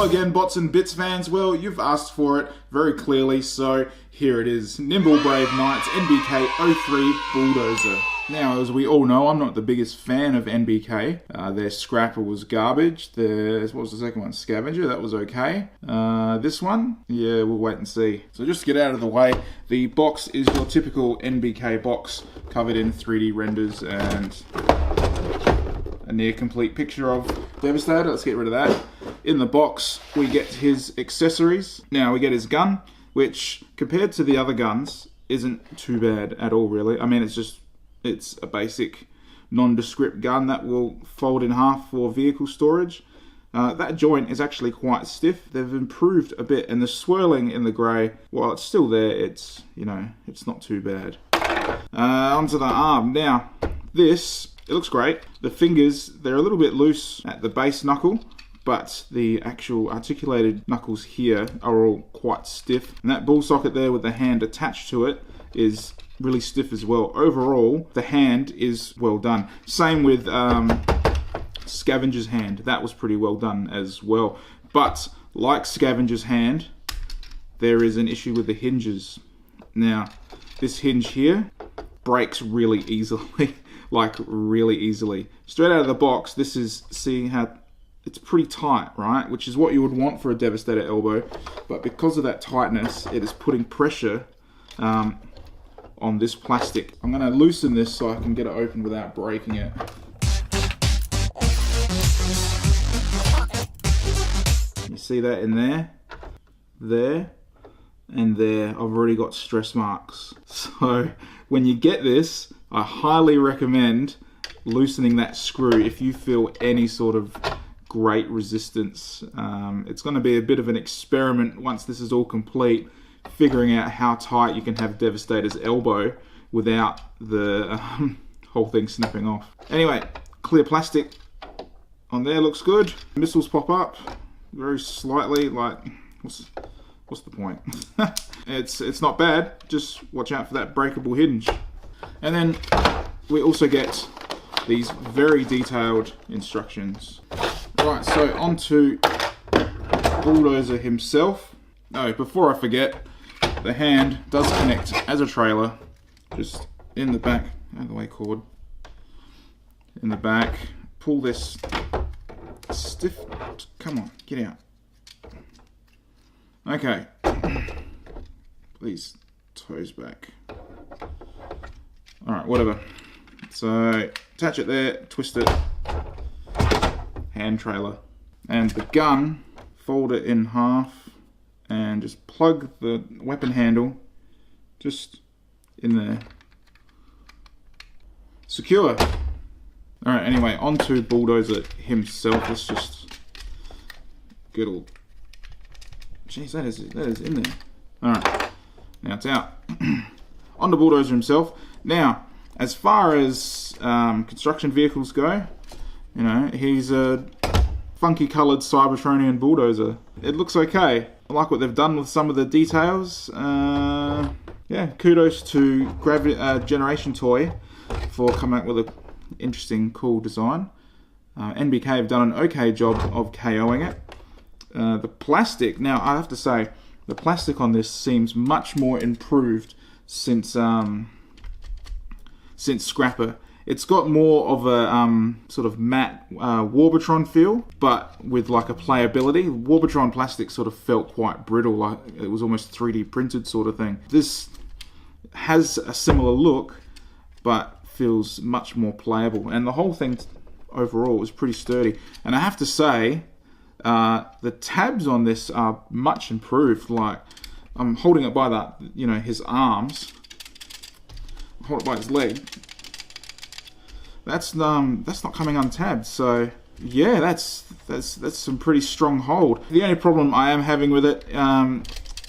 Hello again, Bots and Bits fans. Well, you've asked for it very clearly, so here it is. Nimble Brave Knights NBK-03 Bulldozer. Now, as we all know, I'm not the biggest fan of NBK. Their Scrapper was garbage. What was the second one? Scavenger, that was okay. This one? Yeah, we'll wait and see. So just to get out of the way, the box is your typical NBK box, covered in 3D renders and a near complete picture of Devastator. Let's get rid of that. In the box, we get his accessories. Now, we get his gun, which, compared to the other guns, isn't too bad at all, really. I mean, it's a basic nondescript gun that will fold in half for vehicle storage. That joint is actually quite stiff. They've improved a bit, and the swirling in the grey, while it's still there, it's not too bad. Onto the arm. Now, this, it looks great. The fingers, they're a little bit loose at the base knuckle, but the actual articulated knuckles here are all quite stiff. And that ball socket there with the hand attached to it is really stiff as well. Overall, the hand is well done. Same with Scavenger's hand. That was pretty well done as well. But like Scavenger's hand, there is an issue with the hinges. Now, this hinge here breaks really easily. Like really easily. Straight out of the box, this is, see how it's pretty tight, right? Which is what you would want for a Devastator elbow. But because of that tightness, it is putting pressure on this plastic. I'm going to loosen this so I can get it open without breaking it. You see that in there? There? And there. I've already got stress marks. So when you get this, I highly recommend loosening that screw if you feel any sort of great resistance. It's going to be a bit of an experiment once this is all complete, figuring out how tight you can have Devastator's elbow without the whole thing snapping off. Anyway, clear plastic on there looks good. Missiles pop up very slightly, like what's the point? It's not bad, just watch out for that breakable hinge. And then we also get these very detailed instructions. Right, so onto Bulldozer himself. Oh, before I forget, the hand does connect as a trailer, just in the back, out of the way cord, in the back. Pull this stiff, come on, get out. Okay, please, toes back. Alright, whatever. So, attach it there, twist it, hand trailer. And the gun, fold it in half, and just plug the weapon handle just in there. Secure. Alright, anyway, onto Bulldozer himself. Let's just get all... Jeez, that is in there. Alright, now it's out. Onto Bulldozer himself. Now, as far as construction vehicles go, you know, he's a funky coloured Cybertronian bulldozer. It looks okay. I like what they've done with some of the details. Yeah, kudos to Generation Toy for coming up with an interesting, cool design. NBK have done an okay job of KOing it. The plastic, now I have to say, the plastic on this seems much more improved since Scrapper. It's got more of a sort of matte Warbotron feel, but with like a playability. Warbotron plastic sort of felt quite brittle, like it was almost 3D printed sort of thing. This has a similar look, but feels much more playable. And the whole thing overall is pretty sturdy. And I have to say, the tabs on this are much improved. Like, I'm holding it by the, you know, his arms. Hold it by his leg. That's not coming untabbed. So yeah, that's some pretty strong hold. The only problem I am having with it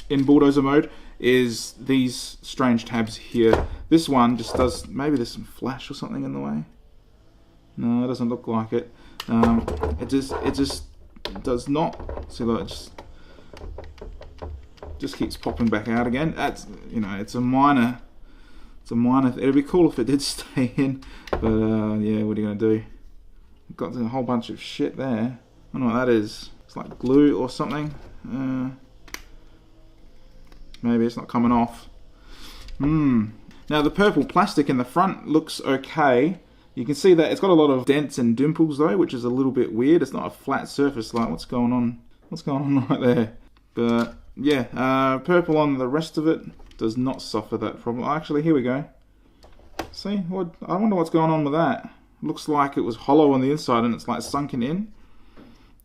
in Bulldozer mode is these strange tabs here. This one just does, maybe there's some flash or something in the way. No, it doesn't look like it. It just does not. See, look, it just keeps popping back out again. That's, you know, it's a minor. It'd be cool if it did stay in, but yeah, what are you gonna do? Got a whole bunch of shit there. I don't know what that is. It's like glue or something. Maybe it's not coming off. Now the purple plastic in the front looks okay. You can see that it's got a lot of dents and dimples though, which is a little bit weird. It's not a flat surface. Like, what's going on? What's going on right there? But yeah, purple on the rest of it does not suffer that problem. Actually, here we go. See, I wonder what's going on with that. Looks like it was hollow on the inside and it's like sunken in.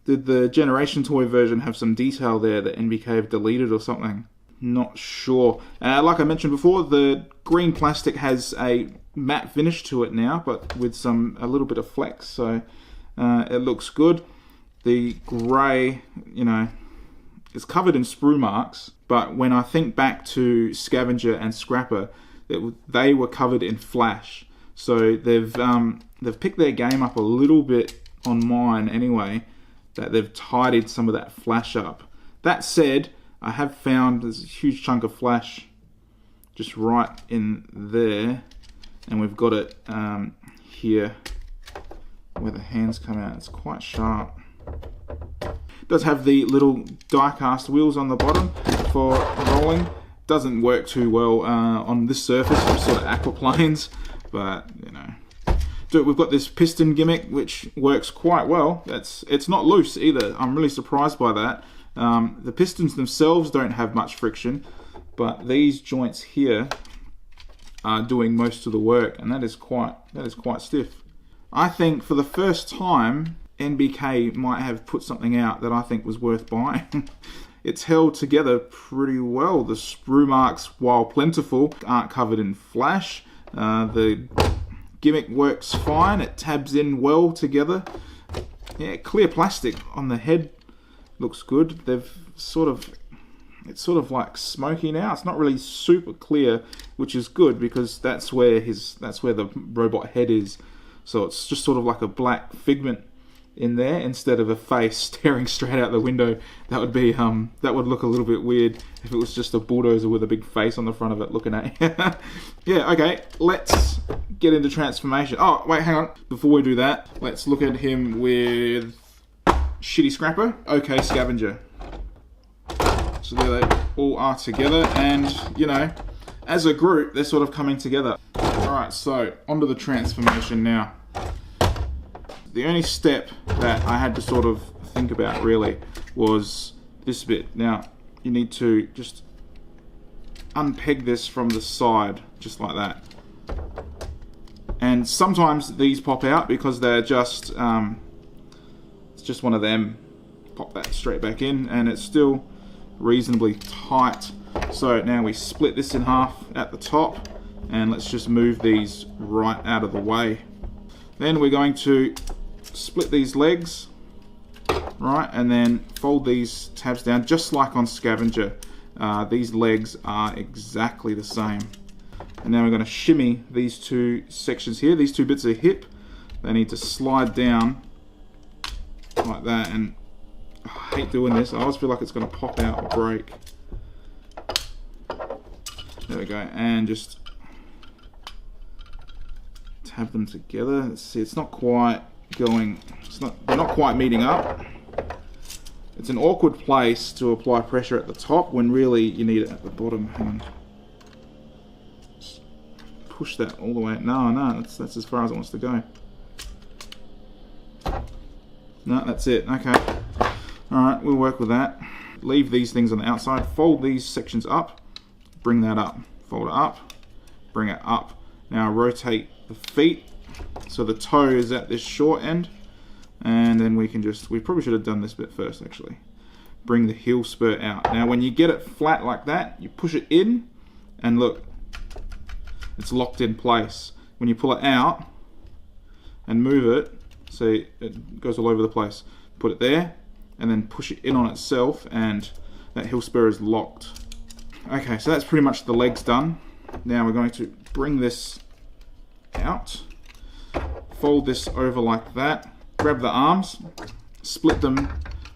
Did the Generation Toy version have some detail there that NBK have deleted or something? Not sure. Like I mentioned before, the green plastic has a matte finish to it now, but with a little bit of flex, so it looks good. The grey, you know, is covered in sprue marks, but when I think back to Scavenger and Scrapper, they were covered in flash. So they've picked their game up a little bit on mine anyway, that they've tidied some of that flash up. That said, I have found there's a huge chunk of flash just right in there, and we've got it here where the hands come out. It's quite sharp. It does have the little die-cast wheels on the bottom for rolling. Doesn't work too well on this surface, for sort of aquaplanes, but you know. So we've got this piston gimmick which works quite well. It's not loose either. I'm really surprised by that. The pistons themselves don't have much friction, but these joints here are doing most of the work, and that is quite stiff. I think for the first time, NBK might have put something out that I think was worth buying. It's held together pretty well. The sprue marks, while plentiful, aren't covered in flash. The gimmick works fine. It tabs in well together. Yeah, clear plastic on the head looks good. It's sort of like smoky now. It's not really super clear, which is good because that's where the robot head is. So it's just sort of like a black figment in there instead of a face staring straight out the window. That would be that would look a little bit weird if it was just a bulldozer with a big face on the front of it looking at you. Yeah, okay, let's get into transformation. Oh wait, hang on, before we do that, let's look at him with shitty Scrapper. Okay, Scavenger. So there they all are together, and you know, as a group they're sort of coming together. Alright, so onto the transformation now. The only step that I had to sort of think about really was this bit. Now, you need to just unpeg this from the side, just like that. And sometimes these pop out because they're just, it's just one of them. Pop that straight back in, and it's still reasonably tight. So now we split this in half at the top, and let's just move these right out of the way. Then we're going to split these legs, right, and then fold these tabs down just like on Scavenger. These legs are exactly the same. And now we're going to shimmy these two sections here. These two bits of hip, they need to slide down like that, and oh, I hate doing this. I always feel like it's going to pop out or break. There we go, and just tab them together. Let's see, it's not quite going, they're not quite meeting up. It's an awkward place to apply pressure at the top when really you need it at the bottom. Hang on. Just push that all the way. No, that's as far as it wants to go. No, that's it. Okay. Alright, we'll work with that. Leave these things on the outside. Fold these sections up. Bring that up. Fold it up. Bring it up. Now rotate the feet so the toe is at this short end, and then we probably should have done this bit first actually. Bring the heel spur out. Now when you get it flat like that, you push it in, and look, it's locked in place. When you pull it out and move it, see, it goes all over the place. Put it there, and then push it in on itself, and that heel spur is locked. Okay, so that's pretty much the legs done. Now we're going to bring this out, fold this over like that, grab the arms, split them,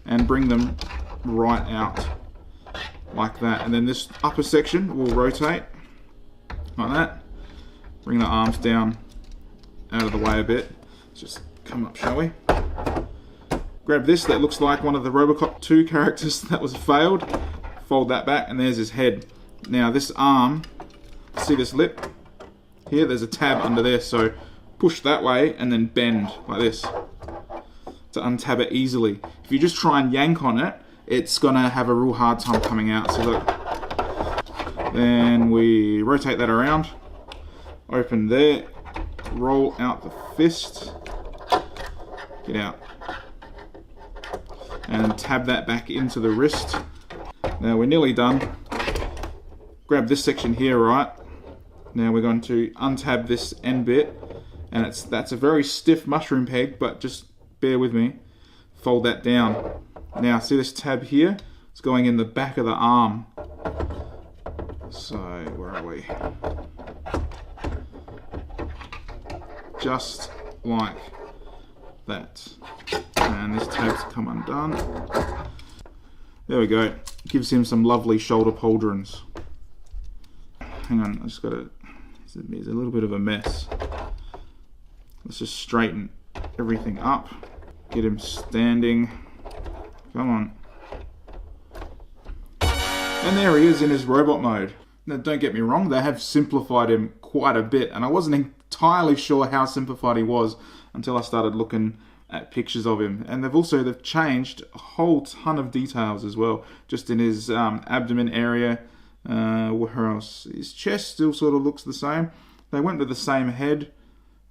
and bring them right out like that. And then this upper section will rotate like that. Bring the arms down out of the way a bit. Let's just come up, shall we? Grab this that looks like one of the Robocop 2 characters that was failed. Fold that back, and there's his head. Now this arm, see this lip? Here, there's a tab under there, so push that way and then bend like this to untab it easily. If you just try and yank on it, it's gonna have a real hard time coming out. So look, then we rotate that around, open there, roll out the fist, get out, and tab that back into the wrist. Now we're nearly done. Grab this section here, right? Now we're going to untab this end bit, and that's a very stiff mushroom peg, but just bear with me. Fold that down. Now see this tab here? It's going in the back of the arm. So where are we? Just like that. And this tab's come undone. There we go. Gives him some lovely shoulder pauldrons. Hang on, I just got to... There's a little bit of a mess. Let's just straighten everything up. Get him standing. Come on. And there he is in his robot mode. Now don't get me wrong, they have simplified him quite a bit, and I wasn't entirely sure how simplified he was until I started looking at pictures of him. And they've changed a whole ton of details as well, just in his abdomen area. Where else? His chest still sort of looks the same. They went with the same head,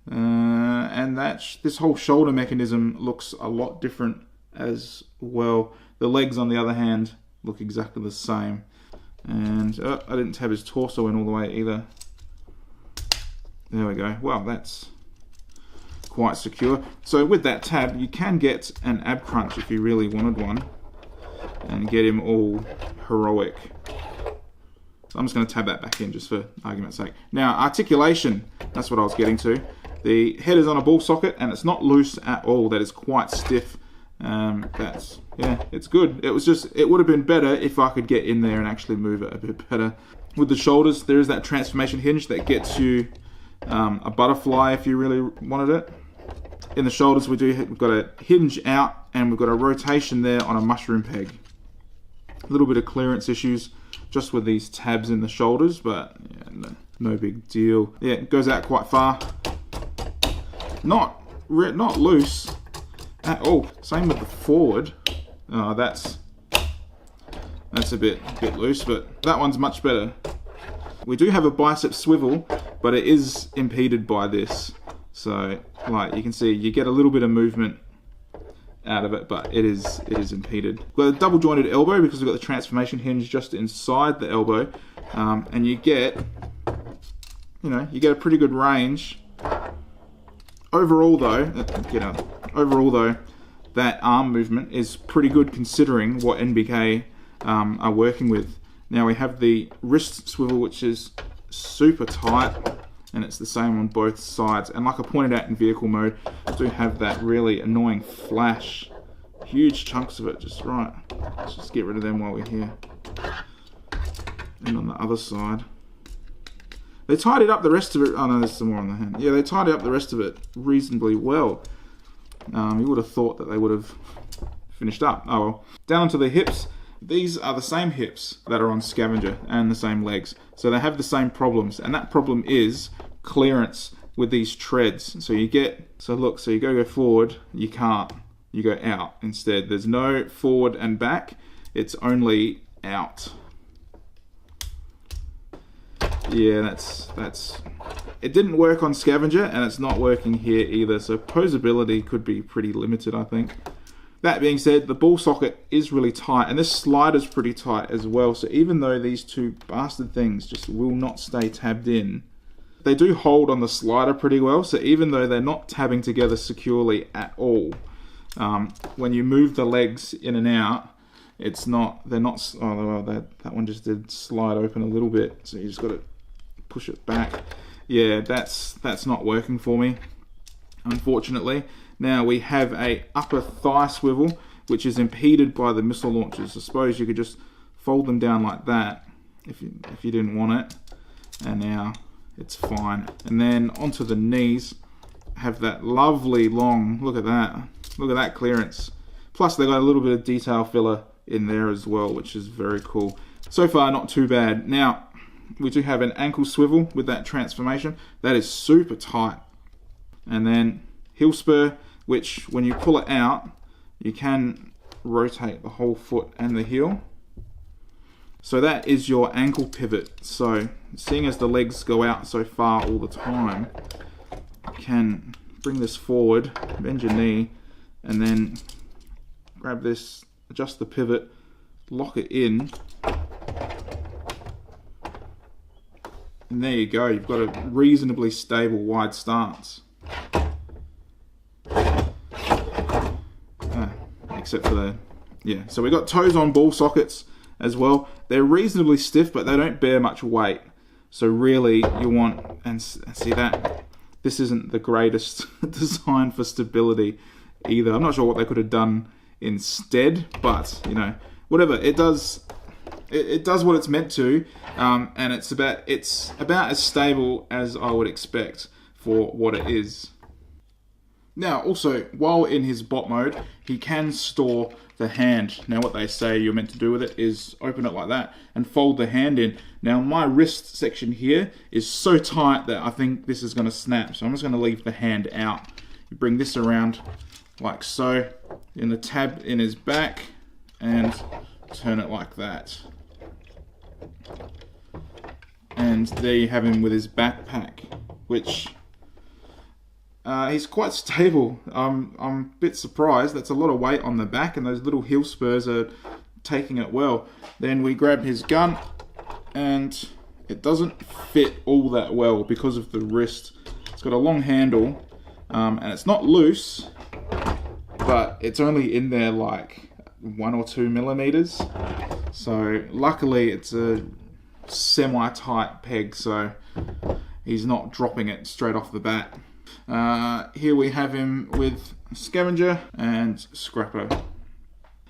and this whole shoulder mechanism looks a lot different as well. The legs, on the other hand, look exactly the same. And I didn't tab his torso in all the way either. There we go. Well, that's quite secure. So with that tab, you can get an ab crunch if you really wanted one, and get him all heroic. So I'm just going to tab that back in just for argument's sake. Now, articulation, that's what I was getting to. The head is on a ball socket and it's not loose at all. That is quite stiff. Yeah, it's good. It would have been better if I could get in there and actually move it a bit better. With the shoulders, there is that transformation hinge that gets you a butterfly if you really wanted it. In the shoulders, we've got a hinge out and we've got a rotation there on a mushroom peg. A little bit of clearance issues just with these tabs in the shoulders, but yeah, no big deal. Yeah, it goes out quite far. Not loose at all. Same with the forward. That's a bit loose, but that one's much better. We do have a bicep swivel, but it is impeded by this. So, like you can see, you get a little bit of movement out of it, but it is impeded. We've got a double jointed elbow because we've got the transformation hinge just inside the elbow, and you get a pretty good range. Overall though, that arm movement is pretty good considering what NBK are working with. Now we have the wrist swivel, which is super tight, and it's the same on both sides. And like I pointed out in vehicle mode, I do have that really annoying flash. Huge chunks of it, just right. Let's just get rid of them while we're here. And on the other side, they tidied up the rest of it. Oh no, there's some more on the hand. Yeah, they tidied up the rest of it reasonably well. You would have thought that they would have finished up. Oh well. Down onto the hips. These are the same hips that are on Scavenger and the same legs. So they have the same problems, and that problem is clearance with these treads. So you go forward, you can't. You go out instead. There's no forward and back. It's only out. Yeah, that's. It didn't work on Scavenger, and it's not working here either. So posability could be pretty limited, I think. That being said, the ball socket is really tight, and this slider's pretty tight as well. So even though these two bastard things just will not stay tabbed in, they do hold on the slider pretty well. So even though they're not tabbing together securely at all, when you move the legs in and out, it's not. They're not. Oh, that one just did slide open a little bit. So you just got to push it back. Yeah, that's not working for me, unfortunately. Now we have a upper thigh swivel, which is impeded by the missile launchers. I suppose you could just fold them down like that if you didn't want it, and now it's fine. And then onto the knees, have that lovely long. Look at that clearance Plus they got a little bit of detail filler in there as well, which is very cool. So far, not too bad. Now, we do have an ankle swivel with that transformation. That is super tight. And then heel spur, which when you pull it out, you can rotate the whole foot and the heel. So that is your ankle pivot. So seeing as the legs go out so far all the time, you can bring this forward, bend your knee, and then grab this, adjust the pivot, lock it in, and there you go. You've got a reasonably stable wide stance. Except for the, yeah. So we got toes on ball sockets as well. They're reasonably stiff, but they don't bear much weight. So really, you want, and see that, this isn't the greatest design for stability either. I'm not sure what they could have done instead, but you know, whatever. It does what it's meant to, and it's about as stable as I would expect for what it is. Now, also, while in his bot mode, he can store the hand. Now, what they say you're meant to do with it is open it like that and fold the hand in. Now, my wrist section here is so tight that I think this is going to snap. So I'm just going to leave the hand out. You bring this around like so, in the tab in his back, and turn it like that. And there you have him with his backpack, which... he's quite stable. I'm a bit surprised. That's a lot of weight on the back, and those little heel spurs are taking it well. Then we grab his gun, and it doesn't fit all that well because of the wrist. It's got a long handle, and it's not loose, but it's only in there like 1 or 2 millimeters. So luckily it's a semi-tight peg, so he's not dropping it straight off the bat. Here we have him with Scavenger and Scrapper.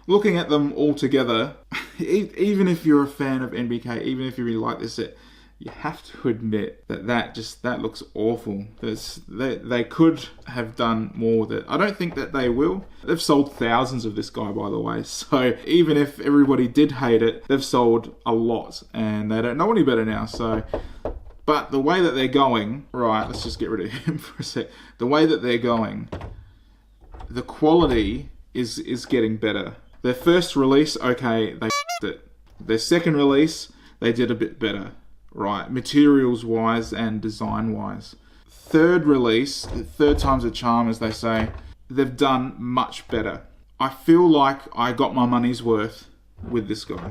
Looking at them all together, even if you're a fan of NBK, even if you really like this set, you have to admit that looks awful. They could have done more with it. I don't think that they will. They've sold thousands of this guy, by the way, so even if everybody did hate it, they've sold a lot, and they don't know any better now, so... But the way that they're going, right, let's just get rid of him for a sec. The way that they're going, the quality is getting better. Their first release, okay, they f***ed it. Their second release, they did a bit better, right, materials-wise and design-wise. Third release, third time's a charm, as they say, they've done much better. I feel like I got my money's worth with this guy.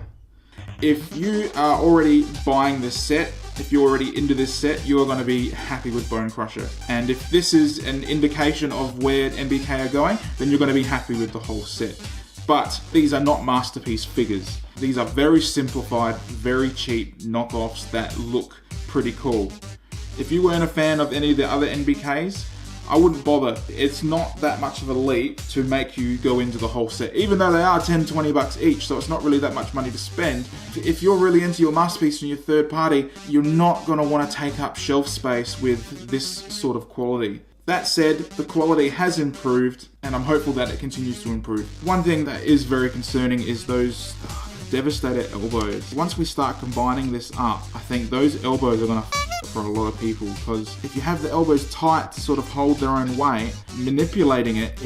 If you are already buying this set, if you're already into this set, you are going to be happy with Bonecrusher. And if this is an indication of where NBK are going, then you're going to be happy with the whole set. But these are not masterpiece figures. These are very simplified, very cheap knockoffs that look pretty cool. If you weren't a fan of any of the other NBKs, I wouldn't bother. It's not that much of a leap to make you go into the whole set, even though they are 10, 20 bucks each, so it's not really that much money to spend. If you're really into your masterpiece and your third party, you're not going to want to take up shelf space with this sort of quality. That said, the quality has improved, and I'm hopeful that it continues to improve. One thing that is very concerning is those devastator elbows. Once we start combining this up, I think those elbows are going to for a lot of people, because if you have the elbows tight to sort of hold their own weight, manipulating it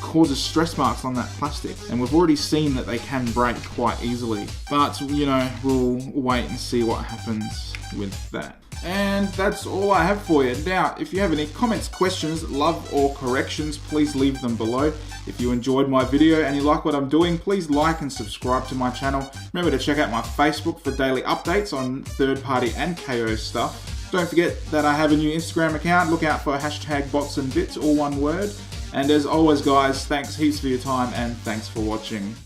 causes stress marks on that plastic, and we've already seen that they can break quite easily. But you know, we'll wait and see what happens with that. And that's all I have for you. Now, if you have any comments, questions, love or corrections, please leave them below. If you enjoyed my video and you like what I'm doing, please like and subscribe to my channel. Remember to check out my Facebook for daily updates on third party and KO stuff. Don't forget that I have a new Instagram account. Look out for #botsandbits, all one word. And as always guys, thanks heaps for your time and thanks for watching.